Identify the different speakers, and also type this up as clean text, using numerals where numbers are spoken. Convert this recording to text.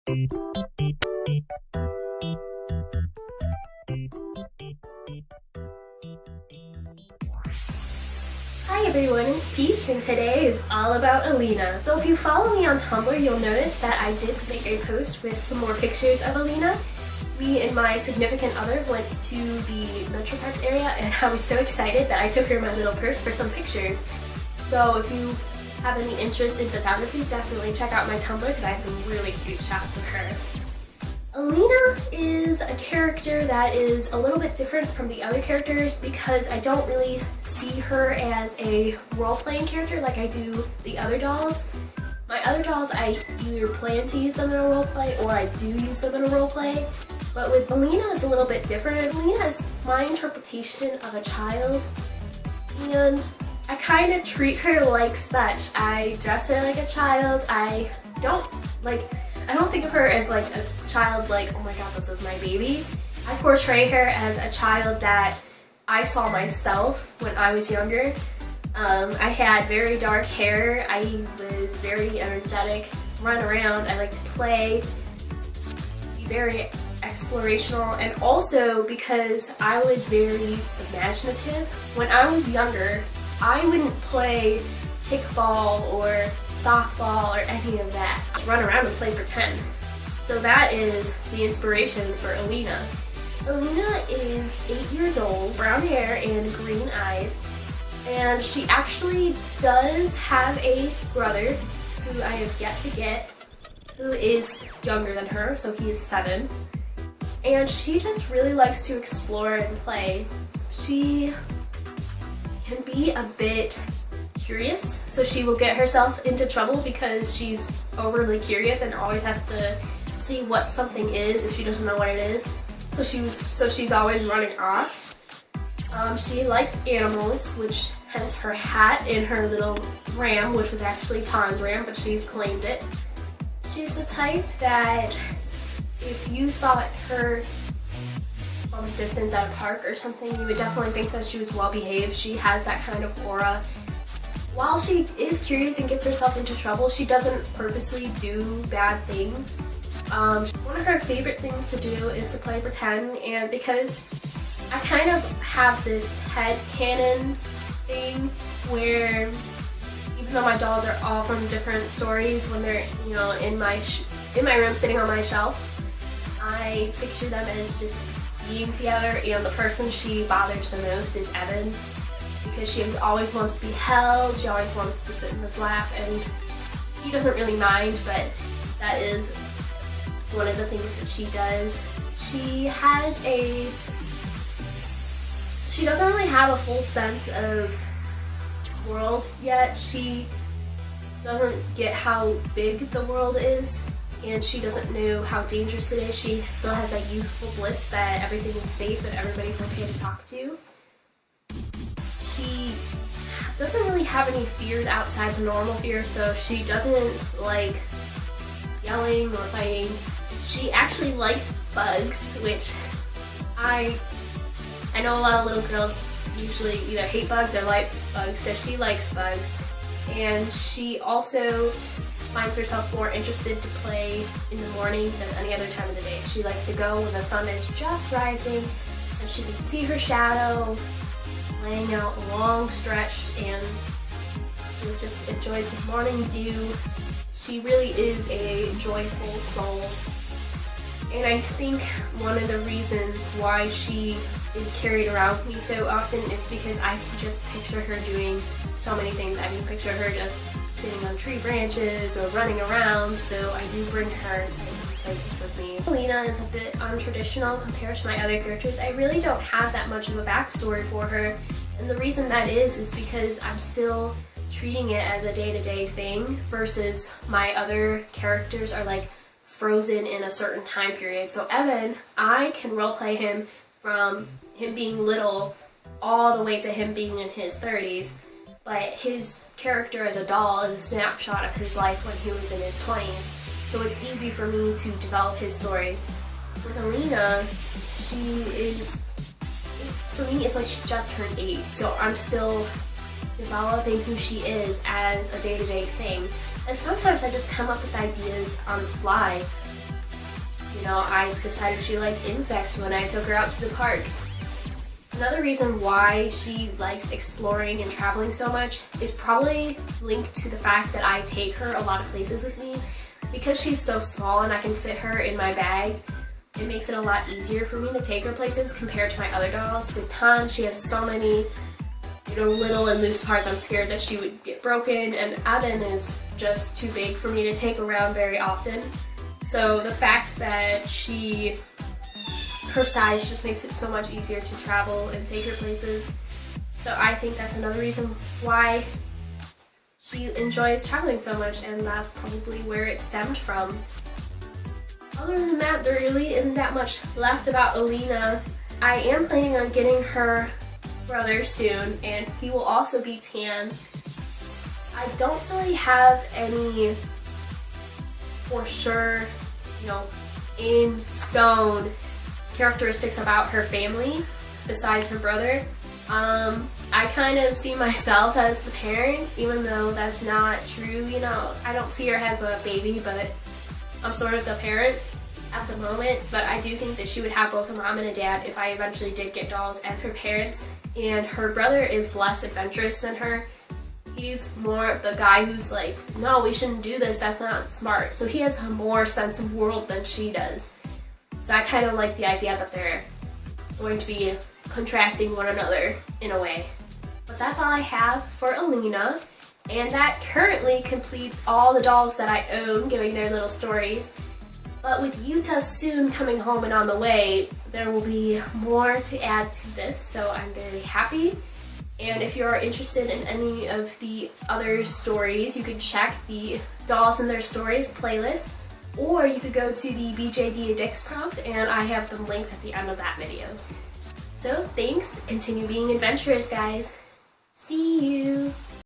Speaker 1: Hi everyone, it's Peach and today is all about Alina. So if you follow me on Tumblr, you'll notice that I did make a post with some more pictures of Alina. Me and my significant other went to the Metro Parks area and I was so excited that I took her in my little purse for some pictures. So if you have any interest in photography, definitely check out my Tumblr because I have some really cute shots of her. Alina is a character that is a little bit different from the other characters because I don't really see her as a role-playing character like I do the other dolls. My other dolls, I either plan to use them in a roleplay or I do use them in a roleplay. But with Alina, it's a little bit different. Alina is my interpretation of a child, and I kind of treat her like such. I dress her like a child. I don't think of her as like a child like, oh my god, this is my baby. I portray her as a child that I saw myself when I was younger. I had very dark hair. I was very energetic, run around. I like to play, be very explorational, and also because I was very imaginative. When I was younger, I wouldn't play kickball or softball or any of that. I'd run around and play pretend. So that is the inspiration for Alina. Alina is 8 years old, brown hair and green eyes, and she actually does have a brother who I have yet to get, who is younger than her, so he is 7. And she just really likes to explore and play. She can be a bit curious, so she will get herself into trouble because she's overly curious and always has to see what something is if she doesn't know what it is. So she's always running off. She likes animals, which hence her hat and her little ram, which was actually Tan's ram, but she's claimed it. She's the type that if you saw her from a distance at a park or something, you would definitely think that she was well behaved. She has that kind of aura. While she is curious and gets herself into trouble, she doesn't purposely do bad things. One of her favorite things to do is to play pretend, and because I kind of have this headcanon thing where even though my dolls are all from different stories, when they're, you know, in my room sitting on my shelf, I picture them as just being together, and the person she bothers the most is Evan, because she always wants to be held, she always wants to sit in his lap, and he doesn't really mind, but that is one of the things that she does. She doesn't really have a full sense of world yet. She doesn't get how big the world is, and she doesn't know how dangerous it is. She still has that youthful bliss that everything is safe and everybody's okay to talk to. She doesn't really have any fears outside the normal fears, so she doesn't like yelling or fighting. She actually likes bugs, which I know a lot of little girls usually either hate bugs or like bugs, so she likes bugs. And she also finds herself more interested to play in the morning than any other time of the day. She likes to go when the sun is just rising and she can see her shadow laying out long stretched, and she just enjoys the morning dew. She really is a joyful soul. And I think one of the reasons why she is carried around me so often is because I can just picture her doing so many things. I can picture her just sitting on tree branches or running around, so I do bring her in places with me. Alina is a bit untraditional compared to my other characters. I really don't have that much of a backstory for her, and the reason that is because I'm still treating it as a day-to-day thing versus my other characters are like frozen in a certain time period. So Evan, I can roleplay him from him being little all the way to him being in his 30s, but his character as a doll is a snapshot of his life when he was in his 20s, so it's easy for me to develop his story. With Alina, for me it's like she just turned 8, so I'm still developing who she is as a day-to-day thing. And sometimes I just come up with ideas on the fly. You know, I decided she liked insects when I took her out to the park. Another reason why she likes exploring and traveling so much is probably linked to the fact that I take her a lot of places with me. Because she's so small and I can fit her in my bag, it makes it a lot easier for me to take her places compared to my other dolls. With Tan, she has so many, you know, little and loose parts. I'm scared that she would get broken, and Addin is just too big for me to take around very often. So the fact that her size just makes it so much easier to travel and take her places. So I think that's another reason why she enjoys traveling so much, and that's probably where it stemmed from. Other than that, there really isn't that much left about Alina. I am planning on getting her brother soon, and he will also be tan. I don't really have any for sure, you know, in stone characteristics about her family besides her brother. I kind of see myself as the parent, even though that's not true. You know, I don't see her as a baby, but I'm sort of the parent at the moment. But I do think that she would have both a mom and a dad if I eventually did get dolls as her parents. And her brother is less adventurous than her. He's more of the guy who's like, no, we shouldn't do this, that's not smart. So he has a more sense of world than she does. So I kind of like the idea that they're going to be contrasting one another in a way. But that's all I have for Alina, and that currently completes all the dolls that I own giving their little stories. But with Yuta soon coming home and on the way, there will be more to add to this, so I'm very happy. And if you're interested in any of the other stories, you can check the Dolls and Their Stories playlist, or you could go to the BJD Addicts prompt, and I have them linked at the end of that video. So thanks, continue being adventurous, guys. See you!